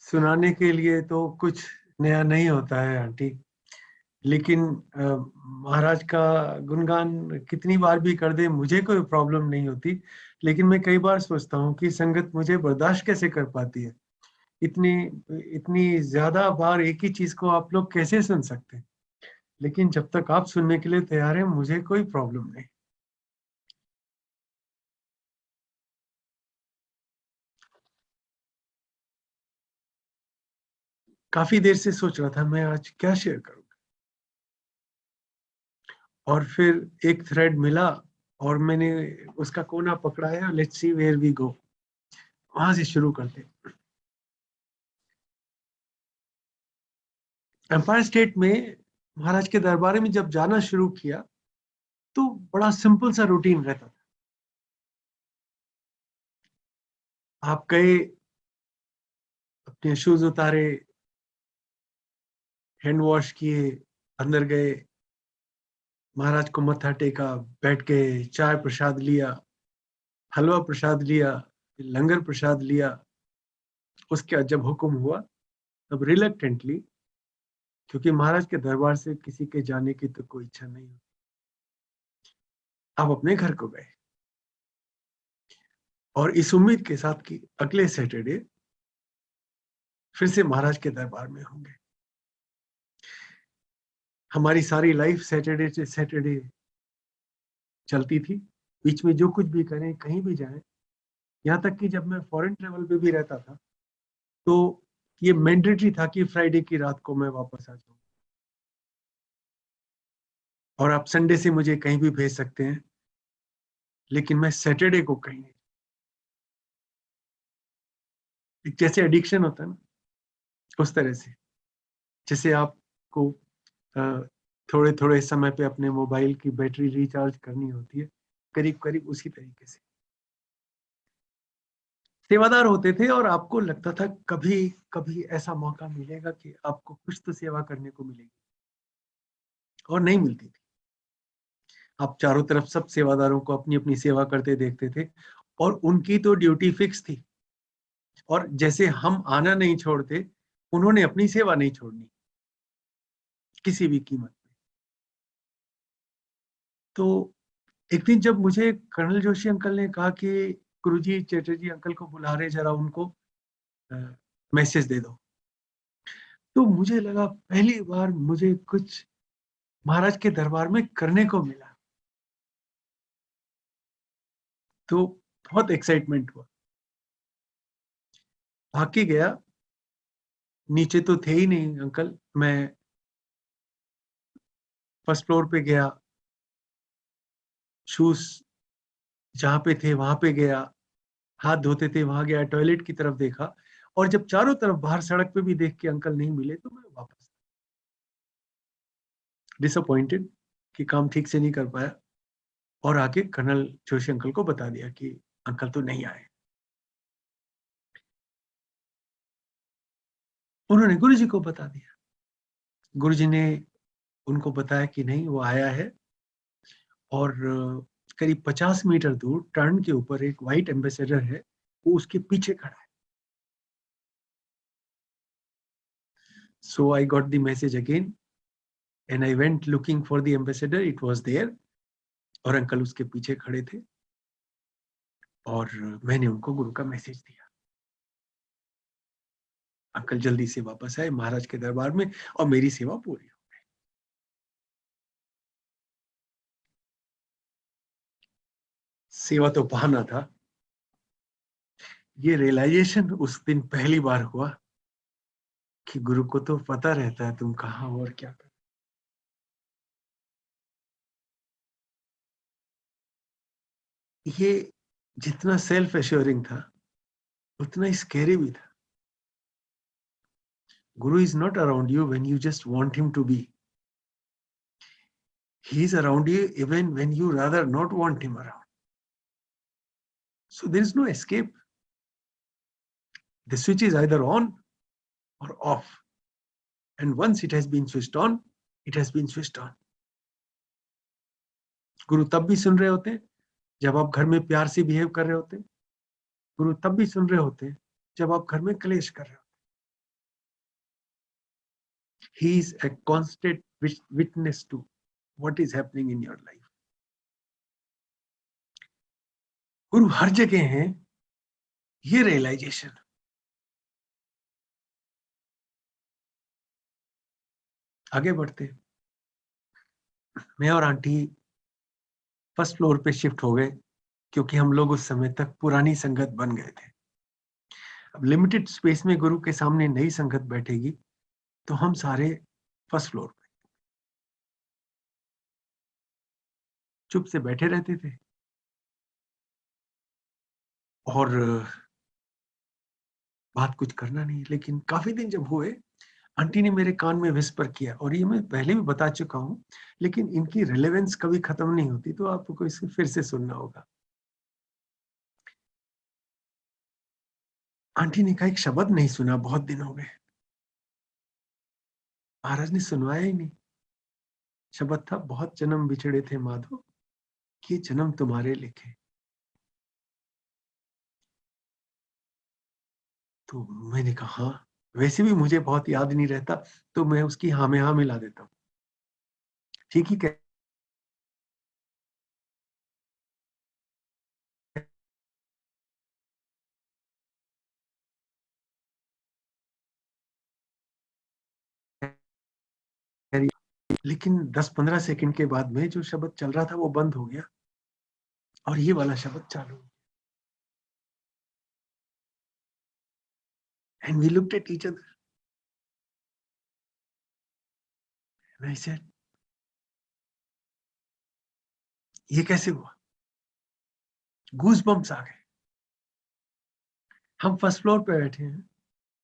सुनाने के लिए तो कुछ नया नहीं होता है आंटी, लेकिन महाराज का गुणगान कितनी बार भी कर दे मुझे कोई प्रॉब्लम नहीं होती। लेकिन मैं कई बार सोचता हूँ कि संगत मुझे बर्दाश्त कैसे कर पाती है। इतनी इतनी ज्यादा बार एक ही चीज को आप लोग कैसे सुन सकते हैं। लेकिन जब तक आप सुनने के लिए तैयार हैं मुझे कोई प्रॉब्लम नहीं। काफी देर से सोच रहा था मैं आज क्या शेयर करूं, और फिर एक थ्रेड मिला और मैंने उसका कोना पकड़ा है। Let's see where we go, वहां से शुरू करते। एम्पायर स्टेट में महाराज के दरबार में जब जाना शुरू किया तो बड़ा सिंपल सा रूटीन रहता था। आप गए, अपने शूज उतारे, हैंड वॉश किए, अंदर गए, महाराज को मत्था टेका, बैठ गए, चाय प्रसाद लिया, हलवा प्रसाद लिया, लंगर प्रसाद लिया। उसके बाद जब हुक्म हुआ तब रिलक्टेंटली, क्योंकि महाराज के दरबार से किसी के जाने की तो कोई इच्छा नहीं होती, आप अपने घर को गए और इस उम्मीद के साथ कि अगले सैटरडे फिर से महाराज के दरबार में होंगे। हमारी सारी लाइफ सैटरडे से सैटरडे चलती थी। बीच में जो कुछ भी करें, कहीं भी जाएं, यहाँ तक कि जब मैं फॉरेन ट्रेवल पे भी रहता था तो ये मैंडेटरी था कि फ्राइडे की रात को मैं वापस आ जाऊं। और आप संडे से मुझे कहीं भी भेज सकते हैं, लेकिन मैं सैटरडे को कहीं नहीं। एक जैसे एडिक्शन होता है ना, उस तरह से, जैसे आपको थोड़े थोड़े समय पे अपने मोबाइल की बैटरी रिचार्ज करनी होती है, करीब करीब उसी तरीके से। सेवादार होते थे और आपको लगता था कभी कभी ऐसा मौका मिलेगा कि आपको कुछ तो सेवा करने को मिलेगी, और नहीं मिलती थी। आप चारों तरफ सब सेवादारों को अपनी अपनी सेवा करते देखते थे, और उनकी तो ड्यूटी फिक्स थी। और जैसे हम आना नहीं छोड़ते, उन्होंने अपनी सेवा नहीं छोड़नी किसी भी कीमत पे। तो एक दिन जब मुझे कर्नल जोशी अंकल ने कहा कि गुरुजी चैटर्जी अंकल को बुला रहे, जरा उनको मैसेज दे दो, तो मुझे लगा पहली बार मुझे कुछ महाराज के दरबार में करने को मिला। तो बहुत एक्साइटमेंट हुआ, भाग के गया। नीचे तो थे ही नहीं अंकल, मैं फर्स्ट फ्लोर पे गया, शूज जहां पे थे वहां पे गया, हाथ धोते थे वहां गया, टॉयलेट की तरफ देखा, और जब चारों तरफ बाहर सड़क पे भी देख के अंकल नहीं मिले तो मैं वापस डिसअपॉइंटेड कि काम ठीक से नहीं कर पाया, और आके कर्नल जोशी अंकल को बता दिया कि अंकल तो नहीं आए। उन्होंने गुरुजी को बता दिया। गुरुजी ने उनको बताया कि नहीं, वो आया है, और करीब 50 मीटर दूर टर्न के ऊपर एक व्हाइट एम्बेसडर है, वो उसके पीछे खड़ा है। So I got the message again and I went looking for the Ambassador, it was there, और अंकल उसके पीछे खड़े थे, और मैंने उनको गुरु का मैसेज दिया। अंकल जल्दी से वापस आए महाराज के दरबार में, और मेरी सेवा पूरी हो। सेवा तो बहाना था। ये रियलाइजेशन उस दिन पहली बार हुआ कि गुरु को तो पता रहता है तुम कहाँ हो और क्या कर। ये जितना सेल्फ एश्योरिंग था उतना ही स्कैरी भी था। Guru is not around you when you just want him to be. He is around you even when you rather not want him around. So there is no escape. The switch is either on or off. And once it has been switched on, it has been switched on. गुरु तब भी सुन रहे होते हैं जब आप घर में प्यार से बिहेव कर रहे होते हैं। गुरु तब भी सुन रहे होते हैं जब आप घर में क्लेश कर रहे होते हैं। He is a constant witness to what is happening in your life. गुरु हर जगह हैं, ये रियलाइजेशन। आगे बढ़ते, मैं और आंटी फर्स्ट फ्लोर पे शिफ्ट हो गए, क्योंकि हम लोग उस समय तक पुरानी संगत बन गए थे। अब लिमिटेड स्पेस में गुरु के सामने नई संगत बैठेगी, तो हम सारे फर्स्ट फ्लोर पे चुप से बैठे रहते थे। और बात कुछ करना नहीं। लेकिन काफी दिन जब हुए, आंटी ने मेरे कान में विस्पर किया, और ये मैं पहले भी बता चुका हूं, लेकिन इनकी रिलेवेंस कभी खत्म नहीं होती, तो आपको इसे फिर से सुनना होगा। आंटी ने कहा, एक शब्द नहीं सुना बहुत दिन हो गए। महाराज ने सुनवाया ही नहीं। शब्द था, बहुत जन्म बिछड़े थे माधो, ये जन्म तुम्हारे लिखे। तो मैंने कहा, हाँ, वैसे भी मुझे बहुत याद नहीं रहता, तो मैं उसकी हाँ में हाँ मिला देता हूँ। ठीक ही कह रही। लेकिन 10-15 सेकंड के बाद में जो शब्द चल रहा था वो बंद हो गया, और ये वाला शब्द चालू। And we looked at each other, and I said, ये कैसे हुआ? गूज बम्स आ गए। हम फर्स्ट फ्लोर पे बैठे हैं,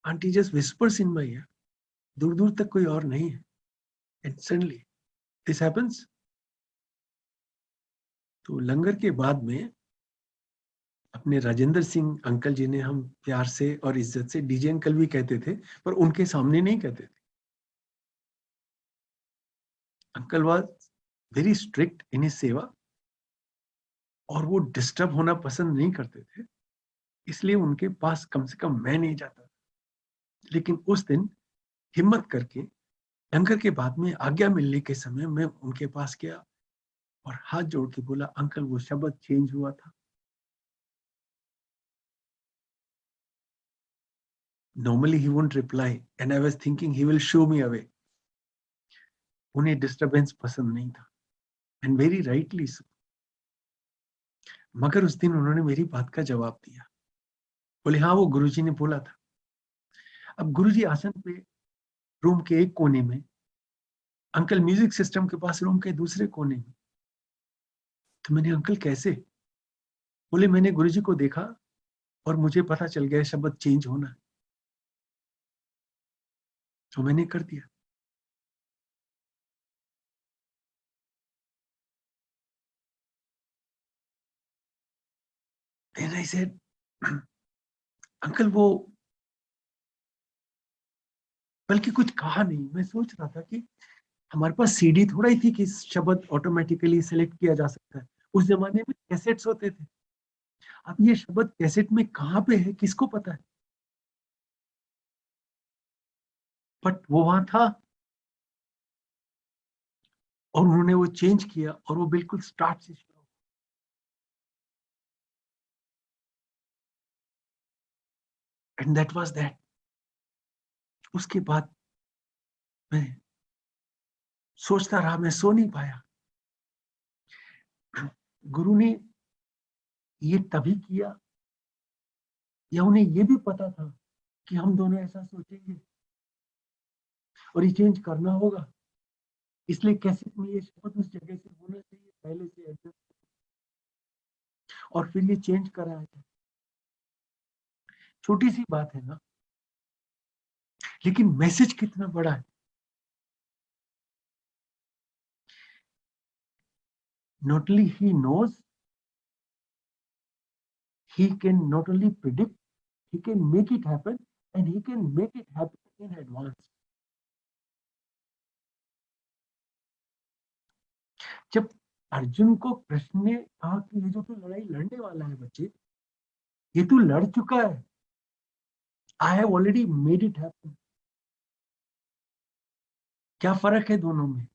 aunty just whispers in my year, दूर दूर तक कोई और नहीं है, एंड सडनली दिस हैपेंस। तो लंगर के बाद में अपने राजेंद्र सिंह अंकल जी ने, हम प्यार से और इज्जत से डीजे अंकल भी कहते थे, पर उनके सामने नहीं कहते थे। Uncle was very strict in his सेवा, और वो डिस्टर्ब होना पसंद नहीं करते थे, इसलिए उनके पास कम से कम मैं नहीं जाता। लेकिन उस दिन हिम्मत करके लंगर के बाद में आज्ञा मिलने के समय मैं उनके पास गया और हाथ जोड़ के बोला, अंकल वो शब्द चेंज हुआ था। Normally he won't reply, and I was thinking he will show me away. उन्हें डिस्टरबेंस पसंद नहीं था, एंड वेरी राइटली सो। मगर उस दिन उन्होंने मेरी बात का जवाब दिया, बोले हाँ वो गुरुजी ने बोला था। अब गुरुजी आसन पे रूम के एक कोने में, अंकल म्यूजिक सिस्टम के पास रूम के दूसरे कोने में। तो मैंने, अंकल कैसे? बोले मैंने गुरुजी को देखा और मुझे पता चल गया शब्द चेंज होना है, तो मैंने कर दिया। Then I said, अंकल वो, बल्कि कुछ कहा नहीं। मैं सोच रहा था कि हमारे पास सीडी थोड़ा ही थी कि शब्द ऑटोमेटिकली सिलेक्ट किया जा सकता है। उस जमाने में कैसेट्स होते थे। अब ये शब्द कैसेट में कहाँ पे है किसको पता है, बट वो वहां था, और उन्होंने वो चेंज किया, और वो बिल्कुल स्टार्ट से शुरू। And that was that. उसके बाद मैं सोचता रहा, मैं सो नहीं पाया। गुरु ने ये तभी किया, या उन्हें ये भी पता था कि हम दोनों ऐसा सोचेंगे और ये चेंज करना होगा, इसलिए कैसे में ये शब्द उस जगह से होना चाहिए पहले से एडजस्ट, और फिर ये चेंज कराया था। छोटी सी बात है ना, लेकिन मैसेज कितना बड़ा है। Not only he knows, he can not only predict, he can make it happen, and he can make it happen in advance. जब अर्जुन को कृष्ण ने कहा कि ये जो तू लड़ाई लड़ने वाला है बच्चे, ये तू लड़ चुका है, I have already made it happen. क्या फर्क है दोनों में?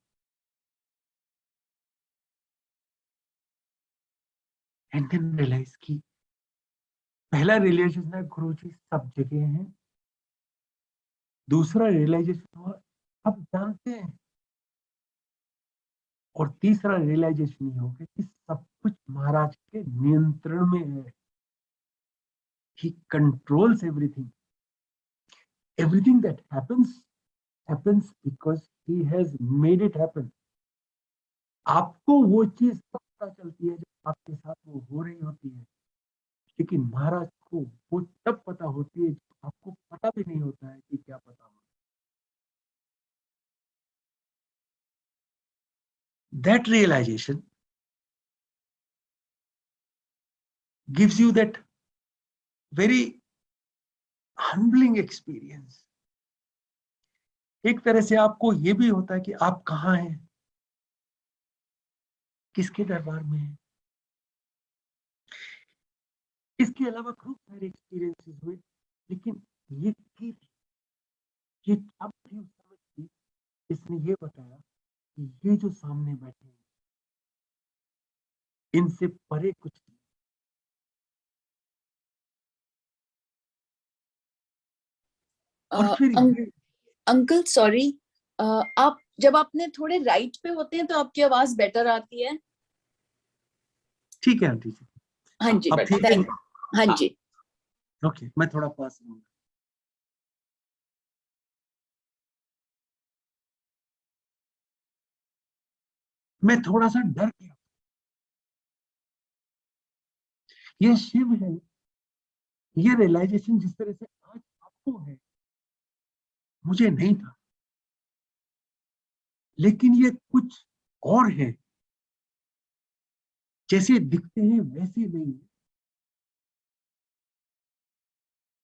एंड देन रियलाइज की पहला रियलाइजेशन है गुरुजी सब जगह हैं, दूसरा रियलाइजेशन हुआ अब जानते हैं, और तीसरा रियलाइजेशन ये हो गया कि सब कुछ महाराज के नियंत्रण में है। ही controls everything, everything that happens because he has made it happen. आपको वो चीज तब पता चलती है जब आपके साथ वो हो रही होती है, लेकिन महाराज को वो तब पता होती है जब आपको पता भी नहीं होता है कि क्या पता हो। That realisation gives you that very humbling experience। एक तरह से आपको ये भी होता है कि आप कहाँ हैं, किसके दरबार में हैं। इसके अलावा खूब सारे एक्सपीरियंसेस हुए, लेकिन ये की ये अब थी उस समय की, इसने ये बताया कि ये जो सामने बैठे हैं इनसे परे कुछ नहीं। और फिर ये अंकल सॉरी, आप जब आपने थोड़े राइट पे होते हैं तो आपकी आवाज बेटर आती है। ठीक है आंटी जी, हाँ जी, अब ठीक है। हाँ जी। ओके, मैं थोड़ा पास रहूंगा। मैं थोड़ा सा डर गया। ये शिव है, ये रियलाइजेशन जिस तरह से आज आपको है मुझे नहीं था, लेकिन ये कुछ और है, जैसे दिखते हैं वैसे नहीं है।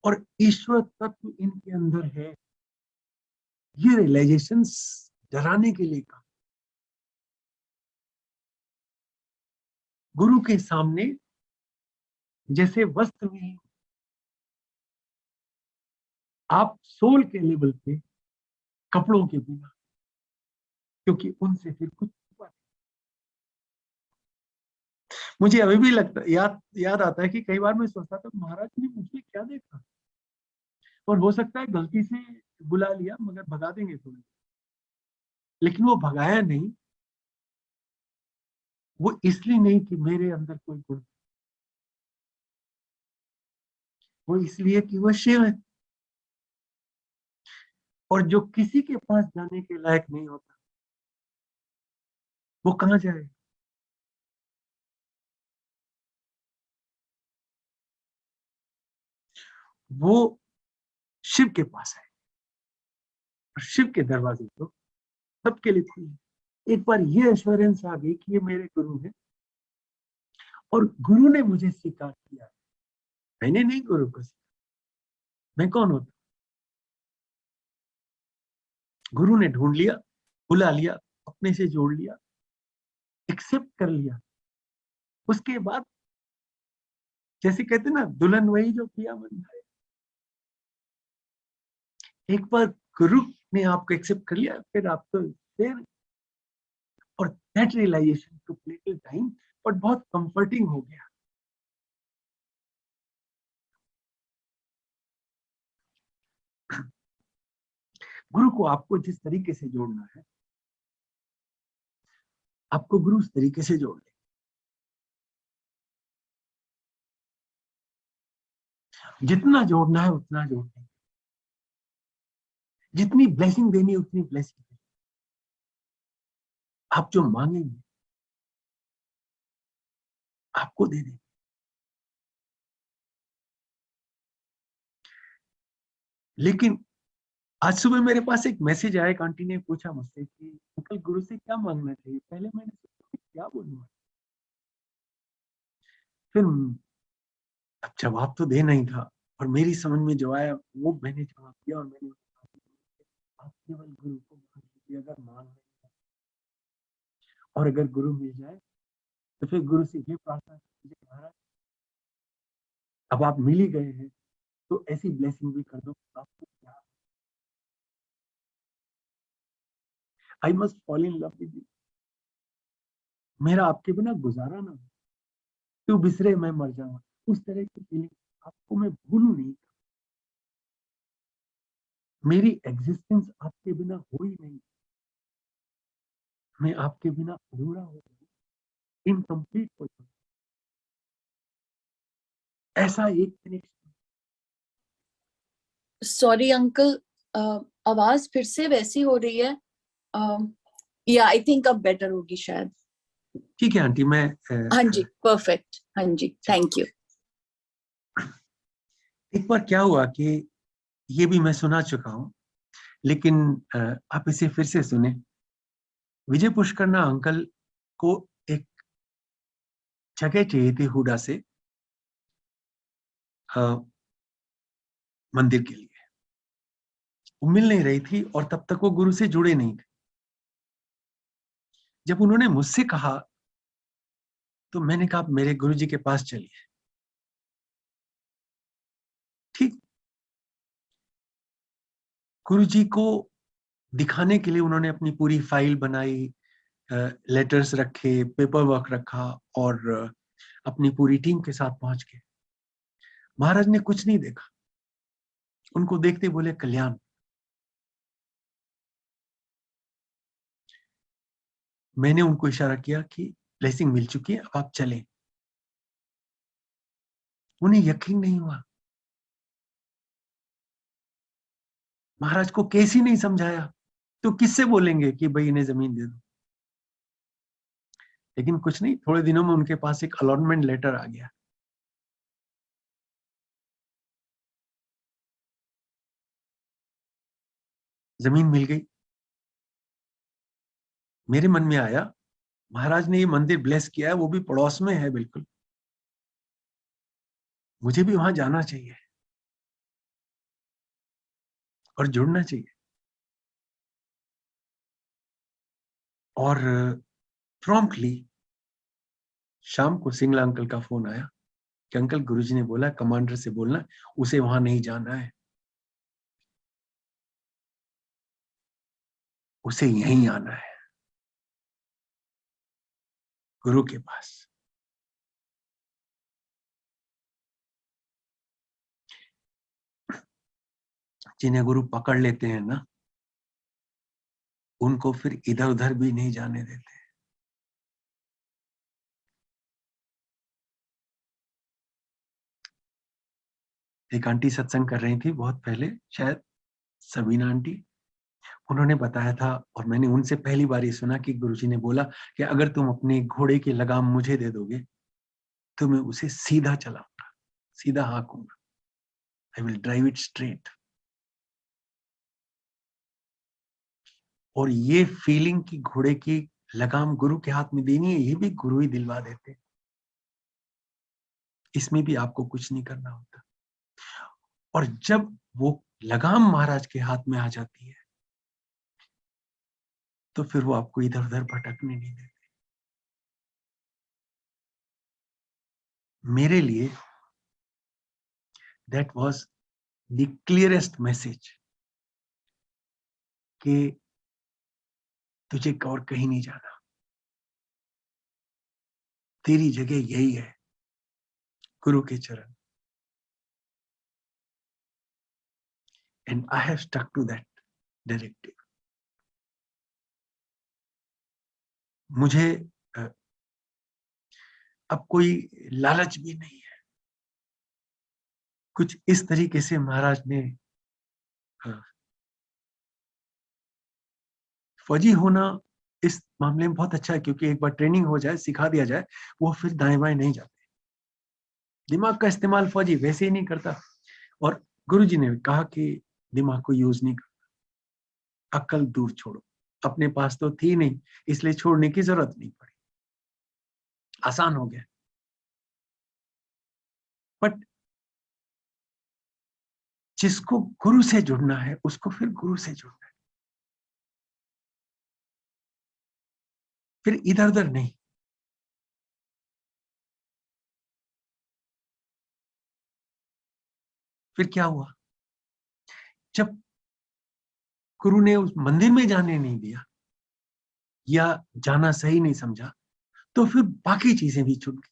और ईश्वर तत्व इनके अंदर है। ये रियलाइजेशन डराने के लिए कहा। गुरु के सामने जैसे वस्त्र में आप सोल के लेवल पे कपड़ों के बिना, क्योंकि उनसे फिर कुछ छुपा नहीं। मुझे अभी भी लगता याद आता है कि कई बार मैं सोचता था महाराज ने मुझे क्या देखा, और हो सकता है गलती से बुला लिया मगर भगा देंगे थोड़ी, लेकिन वो भगाया नहीं। वो इसलिए नहीं कि मेरे अंदर कोई गुण, वो इसलिए कि वो शिव है, और जो किसी के पास जाने के लायक नहीं होता वो कहां जाए। वो शिव के पास है, और शिव के दरवाजे तो सबके लिए खुले। एक बार ये एश्योरेंस आ गई कि ये मेरे गुरु है, और गुरु ने मुझे स्वीकार किया। मैंने नहीं गुरु को स्वीकार। मैं कौन होता? गुरु ने ढूंढ लिया, बुला लिया, अपने से जोड़ लिया, एक्सेप्ट कर लिया। उसके बाद जैसे कहते ना, दुल्हन वही जो पिया मन भाए। एक बार गुरु ने आपको एक्सेप्ट कर लिया, फिर आप तो फिर, और that realisation took little time, but बहुत कंफर्टिंग हो गया। गुरु को आपको जिस तरीके से जोड़ना है, आपको गुरु उस तरीके से जोड़ ले। जितना जोड़ना है उतना जोड़ ले, जितनी ब्लेसिंग देनी है उतनी ब्लेसिंग देनी। आप जो मांगेंगे आपको दे देंगे। लेकिन आज सुबह मेरे पास एक मैसेज आया, एक आंटी ने पूछा मुझसे कि अंकल गुरु से क्या मांगना चाहिए। पहले मैंने सोचा कि क्या बोलूंगा, फिर अब जवाब तो देना ही था, और मेरी समझ में जो आया वो मैंने जवाब दिया। और मैंने कहा, आप केवल गुरु को मांग लीजिए अगर मांग रहे हैं, और अगर गुरु मिल जाए तो फिर गुरु से ये प्रार्थना कीजिए, महाराज अब आप मिल ही गए हैं तो ऐसी ब्लेसिंग भी कर दो आपको क्या। I must fall in love with you, मेरा आपके बिना गुजारा ना हो, तू बिसरे मैं मर जाऊं, उस तरह की फीलिंग, आपको मैं भूलूं नहीं, मेरी एग्जिस्टेंस आपके बिना हो ही नहीं, मैं आपके बिना अधूरा हो जाऊं, इनकम्प्लीट हो जाऊं, ऐसा एक कनेक्शन। सॉरी अंकल, आवाज फिर से वैसी हो रही है। या आई थिंक अब बेटर होगी शायद। ठीक है आंटी, मैं हाँ जी, परफेक्ट। हाँ जी, थैंक यू। एक बार क्या हुआ कि ये भी मैं सुना चुका हूं, लेकिन आप इसे फिर से सुने। विजय पुष्करना अंकल को एक जगह चाहिए थी हुडा से मंदिर के लिए, वो मिल नहीं रही थी और तब तक वो गुरु से जुड़े नहीं थे। जब उन्होंने मुझसे कहा तो मैंने कहा मेरे गुरु जी के पास चलिए। ठीक, गुरु जी को दिखाने के लिए उन्होंने अपनी पूरी फाइल बनाई, लेटर्स रखे, पेपर वर्क रखा और अपनी पूरी टीम के साथ पहुंच गए। महाराज ने कुछ नहीं देखा, उनको देखते बोले कल्याण। मैंने उनको इशारा किया कि ब्लेसिंग मिल चुकी है, अब आप चलें। उन्हें यकीन नहीं हुआ, महाराज को कैसे नहीं समझाया, तो किससे बोलेंगे कि भाई इन्हें जमीन दे दो। लेकिन कुछ नहीं, थोड़े दिनों में उनके पास एक अलॉटमेंट लेटर आ गया। जमीन मिल गई। मेरे मन में आया महाराज ने ये मंदिर ब्लेस किया है, वो भी पड़ोस में है बिल्कुल, मुझे भी वहां जाना चाहिए और जुड़ना चाहिए। और प्रॉम्प्टली शाम को सिंगला अंकल का फोन आया कि अंकल गुरुजी ने बोला कमांडर से बोलना उसे वहां नहीं जाना है, उसे यहीं आना है गुरु के पास। जिन्हें गुरु पकड़ लेते हैं ना, उनको फिर इधर उधर भी नहीं जाने देते। एक आंटी सत्संग कर रही थी बहुत पहले, शायद सबीना आंटी, उन्होंने बताया था और मैंने उनसे पहली बार ये सुना कि गुरुजी ने बोला कि अगर तुम अपने घोड़े की लगाम मुझे दे दोगे तो मैं उसे सीधा चलाऊंगा, सीधा हाँकूंगा, I will drive it straight. और ये फीलिंग की घोड़े की लगाम गुरु के हाथ में देनी है, ये भी गुरु ही दिलवा देते। इसमें भी आपको कुछ नहीं करना होता। और जब वो लगाम महाराज के हाथ में आ जाती है तो फिर वो आपको इधर उधर भटकने नहीं देते। मेरे लिए that was the clearest message कि तुझे और कहीं नहीं जाना, तेरी जगह यही है, गुरु के चरण। And I have stuck to that directive. मुझे अब कोई लालच भी नहीं है। कुछ इस तरीके से महाराज ने, फौजी होना इस मामले में बहुत अच्छा है क्योंकि एक बार ट्रेनिंग हो जाए, सिखा दिया जाए, वो फिर दाएं बाएं नहीं जाते। दिमाग का इस्तेमाल फौजी वैसे ही नहीं करता। और गुरुजी ने कहा कि दिमाग को यूज नहीं करना, अक्ल दूर छोड़ो। अपने पास तो थी नहीं, इसलिए छोड़ने की जरूरत नहीं पड़ी, आसान हो गया। बट जिसको गुरु से जुड़ना है उसको फिर गुरु से जुड़ना है, फिर इधर उधर नहीं। फिर क्या हुआ, जब गुरु ने उस मंदिर में जाने नहीं दिया या जाना सही नहीं समझा, तो फिर बाकी चीजें भी छूट गई।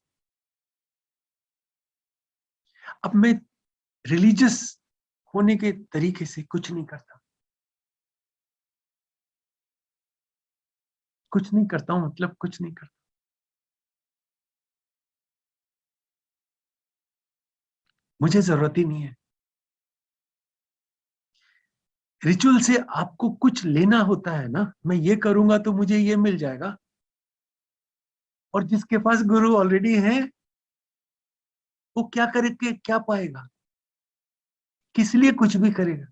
अब मैं रिलीजियस होने के तरीके से कुछ नहीं करता, कुछ नहीं करता हूं, मतलब कुछ नहीं करता। मुझे जरूरत ही नहीं है। रिचुअल से आपको कुछ लेना होता है ना, मैं ये करूंगा तो मुझे ये मिल जाएगा, और जिसके पास गुरु ऑलरेडी है वो क्या करके क्या पाएगा, किस लिए कुछ भी करेगा।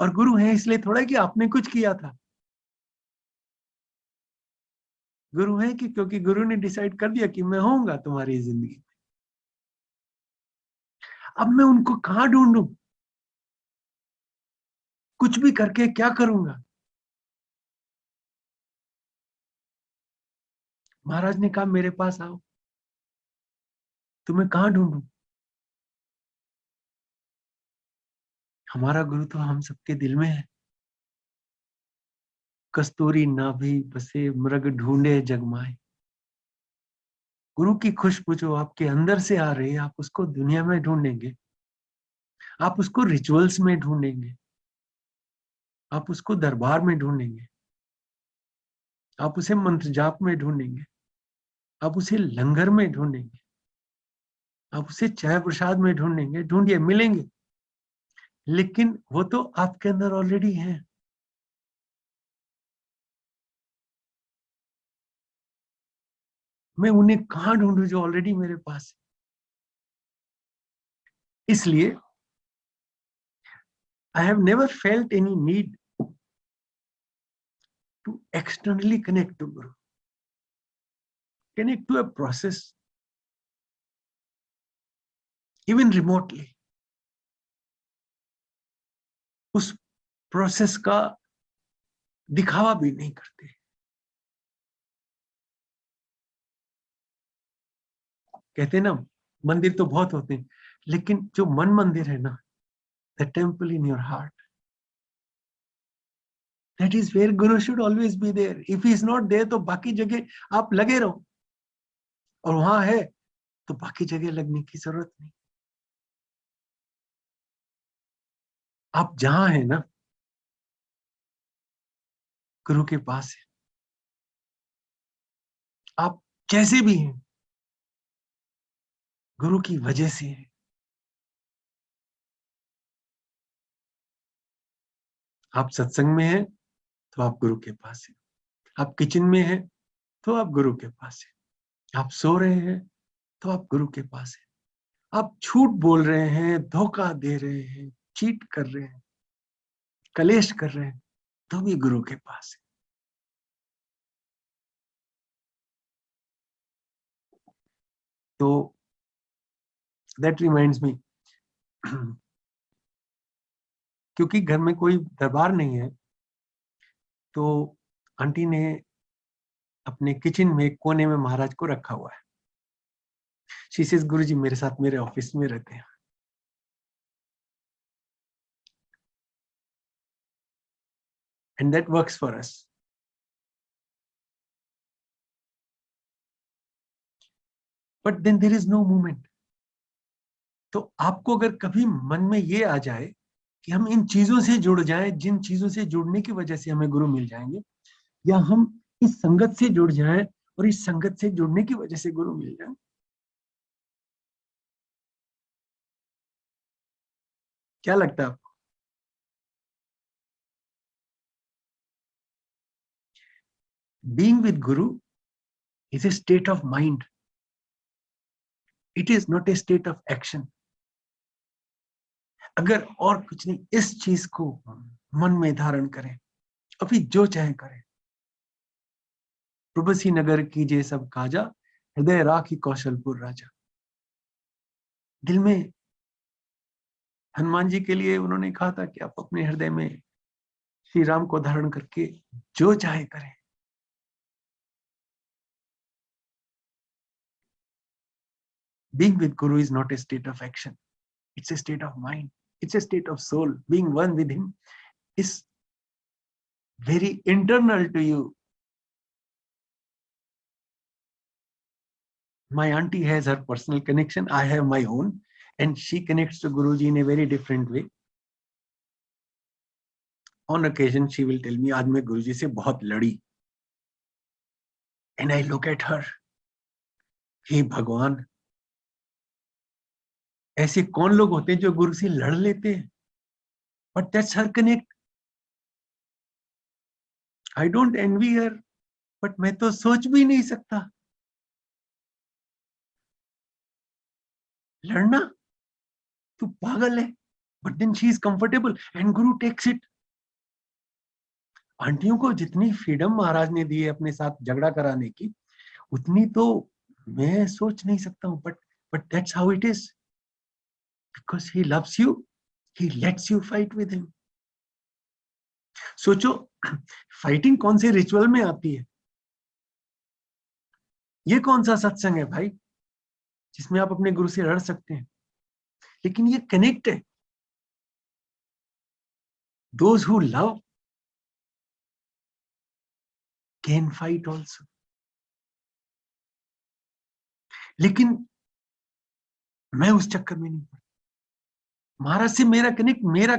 और गुरु है इसलिए थोड़ा कि आपने कुछ किया था, गुरु है कि क्योंकि गुरु ने डिसाइड कर दिया कि मैं होऊंगा तुम्हारी जिंदगी में। अब मैं उनको कहां ढूंढूं, कुछ भी करके क्या करूंगा। महाराज ने कहा मेरे पास आओ, तुम्हें कहां ढूंढूं। हमारा गुरु तो हम सबके दिल में है। कस्तूरी नाभि बसे मृग ढूंढे जगमाए। गुरु की खुशबू जो आपके अंदर से आ रही है, आप उसको दुनिया में ढूंढेंगे, आप उसको रिचुअल्स में ढूंढेंगे, आप उसको दरबार में ढूंढेंगे, आप उसे मंत्र जाप में ढूंढेंगे, आप उसे लंगर में ढूंढेंगे, आप उसे चाय प्रसाद में ढूंढेंगे, ढूंढिए मिलेंगे। लेकिन वो तो आपके अंदर ऑलरेडी है। मैं उन्हें कहां ढूंढूं जो ऑलरेडी मेरे पास है। इसलिए I have never felt any need to externally connect to guru, connect to a process, even remotely। उस प्रोसेस का दिखावा भी नहीं करते। कहते हैं ना, मंदिर तो बहुत होते हैं, लेकिन जो मन मंदिर है ना, the temple in your heart, that is where guru should always be there. If he is not there तो बाकी जगह आप लगे रहो, और वहां है तो बाकी जगह लगने की जरूरत नहीं। आप जहां है ना, गुरु के पास है। आप जैसे भी हैं, गुरु की वजह से है। आप सत्संग में हैं तो आप गुरु के पास हैं, आप किचन में हैं तो आप गुरु के पास हैं, आप सो रहे हैं तो आप गुरु के पास हैं, आप झूठ बोल रहे हैं, धोखा दे रहे हैं, चीट कर रहे हैं, कलेश कर रहे हैं, तो भी गुरु के पास है। तो दैट रिमाइंड्स मी, क्योंकि घर में कोई दरबार नहीं है, तो आंटी ने अपने किचन में कोने में महाराज को रखा हुआ है। शी सेज गुरुजी मेरे साथ मेरे ऑफिस में रहते हैं, and that works for us. But then there is no movement. तो आपको अगर कभी मन में ये आ जाए कि हम इन चीजों से जुड़ जाएं, जिन चीजों से जुड़ने की वजह से हमें गुरु मिल जाएंगे, या हम इस संगत से जुड़ जाएं और इस संगत से जुड़ने की वजह से गुरु मिल जाए, क्या लगता है आपको? Being with Guru is a state of mind, it is not a state of action. अगर और कुछ नहीं, इस चीज को मन में धारण करें, अभी जो चाहे करें। प्रभसी नगर कीजिए सब काजा, हृदय राखी कौशलपुर राजा। दिल में हनुमान जी के लिए उन्होंने कहा था कि आप अपने हृदय में श्री राम को धारण करके जो चाहे करें। Being with Guru is not a state of action, it's a state of mind, it's a state of soul. Being one with him is very internal to you. My auntie has her personal connection, I have my own, and she connects to Guruji in a very different way. On occasion, she will tell me, आज मैं गुरुजी से बहुत लड़ी. And I look at her, हे भगवान, ऐसे कौन लोग होते हैं जो गुरु से लड़ लेते हैं? But that's her connect. I don't envy her, but मैं तो सोच भी नहीं सकता लड़ना. तू पागल है. But then she is comfortable and Guru takes it. आंटियों को जितनी फ्रीडम महाराज ने दी है अपने साथ झगड़ा कराने की, उतनी तो मैं सोच नहीं सकता हूं. But that's how it is. Because he loves you, he lets you fight with him. सोचो, फाइटिंग कौन से रिचुअल में आती है? ये कौन सा सत्संग है भाई जिसमें आप अपने गुरु से लड़ सकते हैं? लेकिन ये कनेक्ट है. Those who love can fight also. लेकिन मैं उस चक्कर में नहीं पड़ा. महाराज से मेरा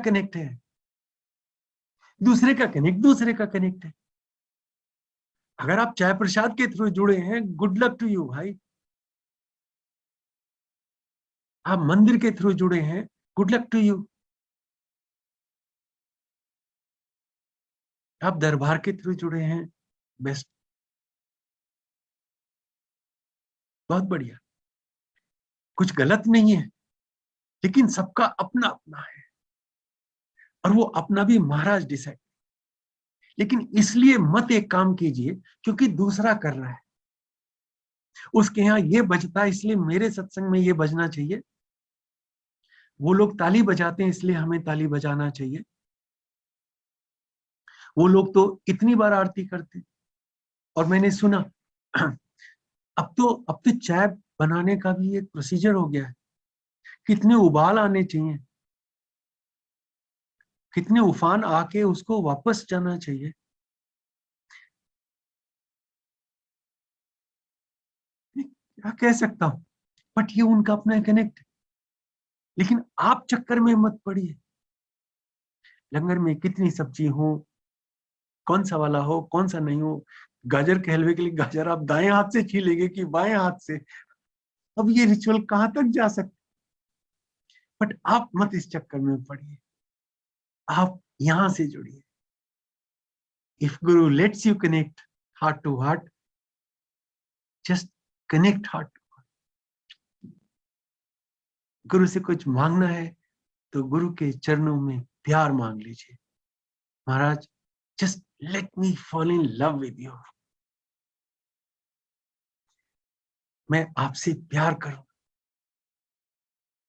कनेक्ट है. दूसरे का कनेक्ट है. अगर आप चाय प्रसाद के थ्रू जुड़े हैं, गुड लक टू यू भाई. आप मंदिर के थ्रू जुड़े हैं, गुड लक टू यू. आप दरबार के थ्रू जुड़े हैं, बेस्ट, बहुत बढ़िया. कुछ गलत नहीं है, लेकिन सबका अपना अपना है, और वो अपना भी महाराज डिसाइड. लेकिन इसलिए मत एक काम कीजिए क्योंकि दूसरा कर रहा है, उसके यहाँ ये बजता है इसलिए मेरे सत्संग में ये बजना चाहिए. वो लोग ताली बजाते हैं इसलिए हमें ताली बजाना चाहिए. वो लोग तो इतनी बार आरती करते. और मैंने सुना अब तो चाय बनाने का भी एक प्रोसीजर हो गया है. कितने उबाल आने चाहिए, कितने उफान आके उसको वापस जाना चाहिए. क्या कह सकता हूं, बट ये उनका अपना कनेक्ट. लेकिन आप चक्कर में मत पड़िए. लंगर में कितनी सब्जी हो, कौन सा वाला हो, कौन सा नहीं हो. गाजर के हलवे के लिए गाजर आप दाएं हाथ से छीलेंगे कि बाएं हाथ से, अब ये रिचुअल कहां तक जा सकते. बट आप मत इस चक्कर में पड़िए. आप यहां से जुड़िए. If guru lets you connect heart to heart, just connect heart to heart. Guru से कुछ मांगना है तो गुरु के चरणों में प्यार मांग लीजिए. महाराज, just let me fall in love with you. मैं आपसे प्यार करूं,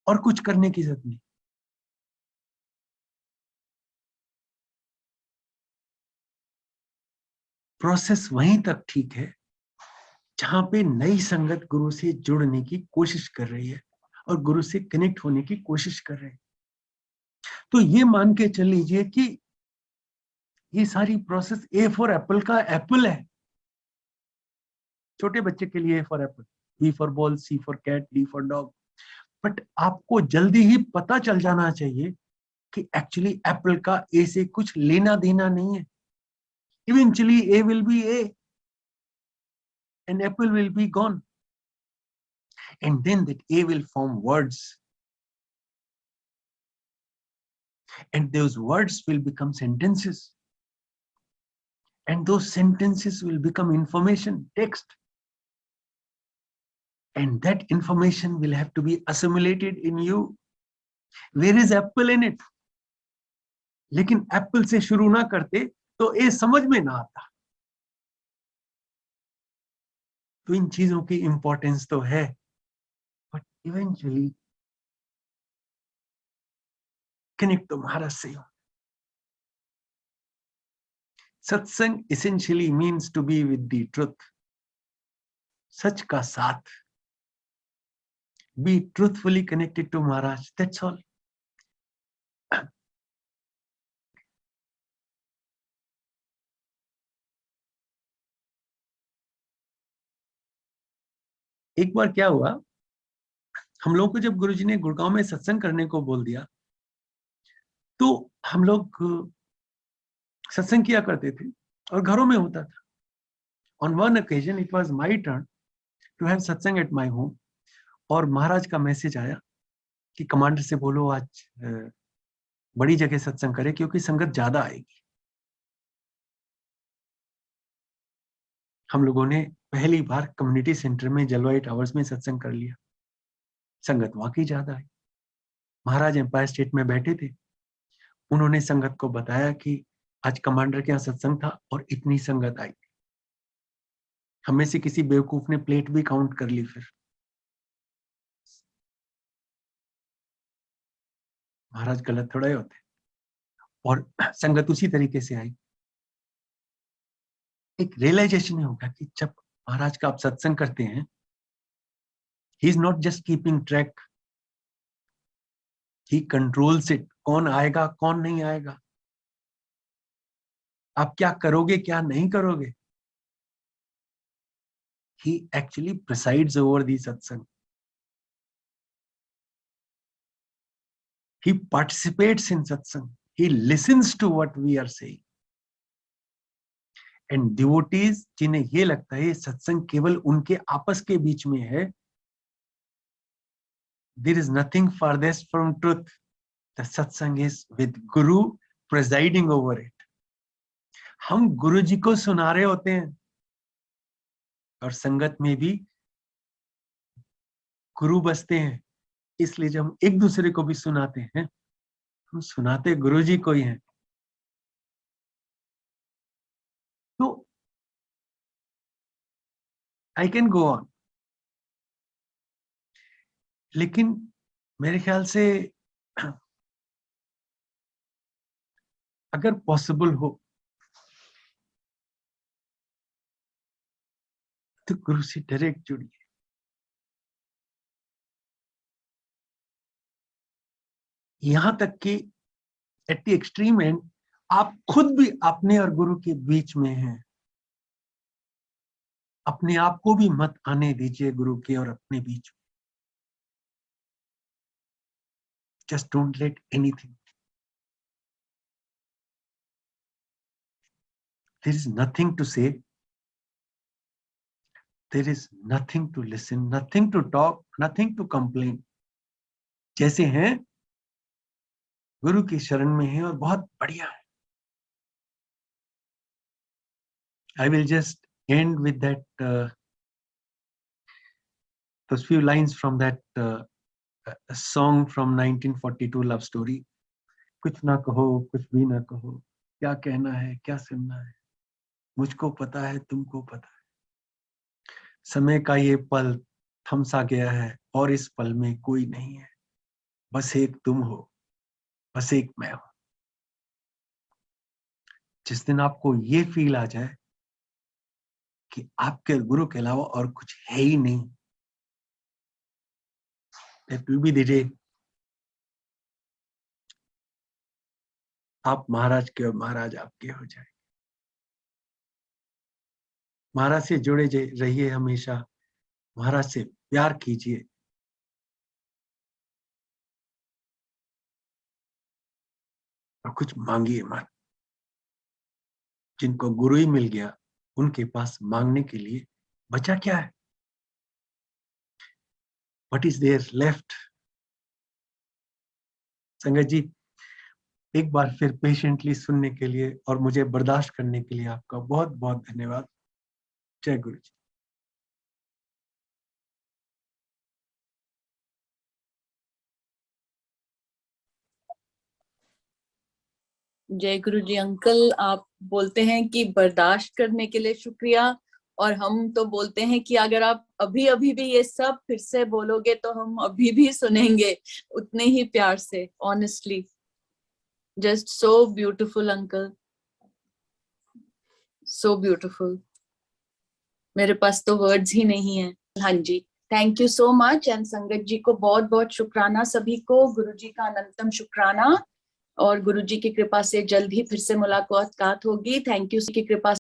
और कुछ करने की जरूरत नहीं. प्रोसेस वहीं तक ठीक है जहां पे नई संगत गुरु से जुड़ने की कोशिश कर रही है और गुरु से कनेक्ट होने की कोशिश कर रहे हैं. तो ये मान के चल लीजिए कि ये सारी प्रोसेस ए फॉर एप्पल का एप्पल है. छोटे बच्चे के लिए A for apple, B for ball, C for cat, D for dog. But आपको जल्दी ही पता चल जाना चाहिए कि एक्चुअली एप्पल का ए से कुछ लेना देना नहीं है. Eventually A will be A and apple will be gone, and then that A will form words, and those words will become sentences, and those sentences will become information, text, and that information will have to be assimilated in you. Where is apple in it? लेकिन Apple से शुरू ना करते तो ए समझ में ना आता. तो इन चीजों की इंपॉर्टेंस तो है, बट इवेंचुअली कनेक्ट तो महाराज से हो. सत्संग essentially means to be with the truth. सच का साथ. Be truthfully connected to Maharaj. That's all. एक बार क्या हुआ, हम लोगों को जब गुरुजी ने गुड़गांव में सत्संग करने को बोल दिया, तो हम लोग सत्संग किया करते थे और घरों में होता था. On one occasion it was my turn to have satsang at my home, और महाराज का मैसेज आया कि कमांडर से बोलो आज बड़ी जगह सत्संग करे क्योंकि संगत ज्यादा आएगी. हम लोगों ने पहली बार कम्युनिटी सेंटर में जलवाई टावर्स में सत्संग कर लिया. संगत वाकई ज्यादा आई. महाराज एम्पायर स्टेट में बैठे थे. उन्होंने संगत को बताया कि आज कमांडर के यहाँ सत्संग था और इतनी संगत आई. हमें से किसी बेवकूफ ने प्लेट भी काउंट कर ली. फिर महाराज गलत थोड़ा ही होते, और संगत उसी तरीके से आई. एक रियलाइजेशन होगा कि जब महाराज का आप सत्संग करते हैं, ही is not just keeping track, he controls it. कौन आएगा कौन नहीं आएगा, आप क्या करोगे क्या नहीं करोगे. He actually presides over the satsang. He participates in satsang. He listens to what we are saying. And devotees जिन्हें ये लगता है सत्संग केवल उनके आपस के बीच में है, there is nothing farthest from truth. The satsang is with Guru presiding over it. हम गुरु जी को सुना रहे होते हैं और संगत में भी गुरु बसते हैं. इसलिए जब हम एक दूसरे को भी सुनाते हैं, हम सुनाते गुरु जी को ही हैं. तो आई कैन गो ऑन, लेकिन मेरे ख्याल से अगर पॉसिबल हो तो गुरु से डायरेक्ट जुड़िए. यहां तक कि एट द एक्सट्रीम एंड आप खुद भी अपने और गुरु के बीच में हैं. अपने आप को भी मत आने दीजिए गुरु के और अपने बीच में. Just don't let anything. There is nothing to say, there is nothing to listen, nothing to talk, nothing to complain. जैसे हैं गुरु की शरण में हैं और बहुत बढ़िया है. I will just end with that those few lines from that song from 1942 love story. कुछ ना कहो कुछ भी ना कहो, क्या कहना है क्या सुनना है, मुझको पता है तुमको पता है. समय का ये पल थम सा गया है और इस पल में कोई नहीं है. बस एक तुम हो, बस एक मैं हूं. जिस दिन आपको ये फील आ जाए कि आपके गुरु के अलावा और कुछ है ही नहीं, that will be the day आप महाराज के और महाराज आपके हो जाए. महाराज से जुड़े रहिए हमेशा, महाराज से प्यार कीजिए. और कुछ मांगिए मत. जिनको गुरु ही मिल गया उनके पास मांगने के लिए बचा क्या है. What is there left? संगत जी, एक बार फिर पेशेंटली सुनने के लिए और मुझे बर्दाश्त करने के लिए आपका बहुत बहुत धन्यवाद. जय गुरु जी. जय गुरु जी. अंकल, आप बोलते हैं कि बर्दाश्त करने के लिए शुक्रिया, और हम तो बोलते हैं कि अगर आप अभी अभी भी ये सब फिर से बोलोगे तो हम अभी भी सुनेंगे उतने ही प्यार से. Honestly just so beautiful uncle, so beautiful. मेरे पास तो वर्ड्स ही नहीं है. हाँ जी, thank you so much. And sangat ji को बहुत बहुत शुक्राना. सभी को गुरु जी का अनंतम शुक्राना, और गुरु जी की कृपा से जल्द ही फिर से मुलाकात होगी. थैंक यू की कृपा